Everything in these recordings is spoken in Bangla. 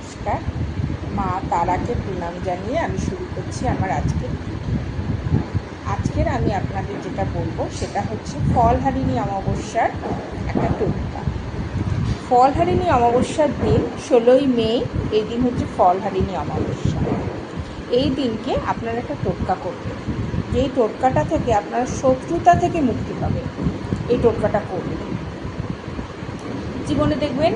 নমস্কার। মা তারাকে প্রণাম জানিয়ে আমি শুরু করছি আমার আজকের আমি আপনাদের যেটা বলবো সেটা হচ্ছে ফলহারিণী অমাবস্যার একটা টোটকা। ফলহারিণী অমাবস্যার দিন 16ই মে, এই দিন হচ্ছে ফলহারিণী অমাবস্যা। এই দিনকে আপনারা একটা টোটকা করবেন, যেই টোটকাটা থেকে আপনারা শত্রুতা থেকে মুক্তি পাবেন। এই টোটকাটা করবেন, জীবনে দেখবেন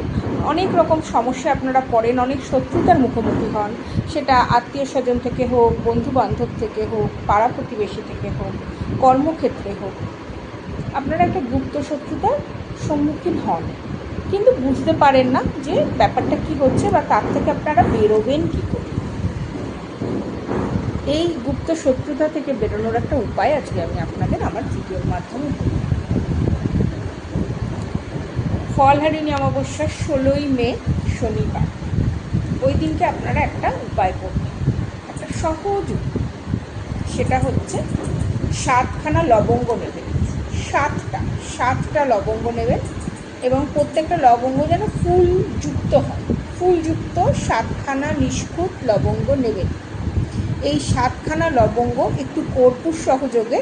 অনেক রকম সমস্যা আপনারা পড়েন, অনেক শত্রুতার মুখোমুখি হন, সেটা আত্মীয় স্বজন থেকে হোক, বন্ধু বান্ধব থেকে হোক, পাড়া প্রতিবেশী থেকে হোক, কর্মক্ষেত্রে হোক, আপনারা একটা গুপ্ত শত্রুতার সম্মুখীন হন, কিন্তু বুঝতে পারেন না যে ব্যাপারটা কি হচ্ছে বা তার থেকে আপনারা বেরোবেন কী করে। এই গুপ্ত শত্রুতা থেকে বেরোনোর একটা উপায় আজকে আমি আপনাদের আমার ভিডিওর মাধ্যমে বলব। ফলহারিণী অমাবস্যা 16ই মে শনিবার, ওই দিনকে আপনারা একটা উপায় করবেন, একটা সহজ। সেটা হচ্ছে 7খানা লবঙ্গ নেবেন, সাতটা লবঙ্গ নেবেন, এবং প্রত্যেকটা লবঙ্গ যেন ফুলযুক্ত হয়। ফুলযুক্ত 7খানা নিষ্পুট লবঙ্গ নেবেন। এই 7খানা লবঙ্গ একটু কর্পূর সহযোগে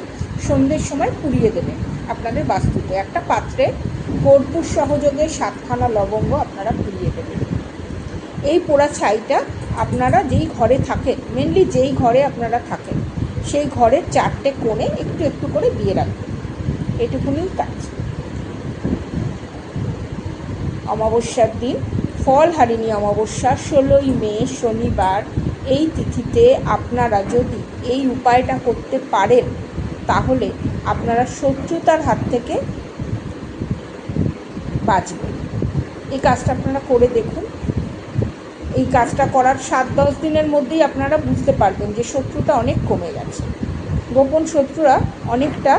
সন্ধ্যের সময় পুড়িয়ে দেবেন আপনাদের বাস্তুতে। একটা পাত্রে কর্পূর সহযোগে 7খানা লবঙ্গ আপনারা পুড়িয়ে দেবেন। এই পোড়া ছাইটা আপনারা যেই ঘরে থাকেন, মেনলি যেই ঘরে আপনারা থাকেন সেই ঘরের 4টে কোণে একটু একটু করে দিয়ে রাখবেন। এটুকুনি কাজ। অমাবস্যার দিন, ফলহারিণী অমাবস্যা 16ই মে শনিবার, এই তিথিতে আপনারা যদি এই উপায়টা করতে পারেন তাহলে আপনারা শত্রুতার হাত থেকে বাঁচবেন। এই কাজটা আপনারা করে দেখুন। এই কাজটা করার 7-10 দিনের মধ্যেই আপনারা বুঝতে পারবেন যে শত্রুতা অনেক কমে গেছে, গোপন শত্রুরা অনেকটা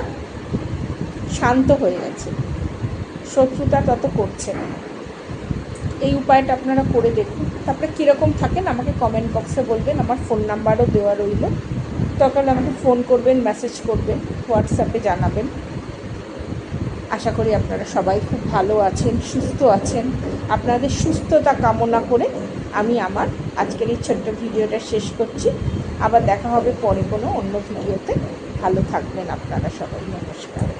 শান্ত হয়ে গেছে, শত্রুতা তত করছে না। এই উপায়টা আপনারা করে দেখুন। তারপরে কীরকম থাকেন আমাকে কমেন্ট বক্সে বলবেন, আমার ফোন নাম্বারও দেওয়া রইল, দরকার হলে আমাকে ফোন করবেন, মেসেজ করবেন, হোয়াটসঅ্যাপে জানাবেন। আশা করি আপনারা সবাই খুব ভালো আছেন, সুস্থ আছেন। আপনাদের সুস্থতা কামনা করে আমি আমার আজকের এই ছোট্ট ভিডিওটা শেষ করছি। আবার দেখা হবে পরে কোনো অন্য ভিডিওতে। ভালো থাকবেন আপনারা সবাই। নমস্কার।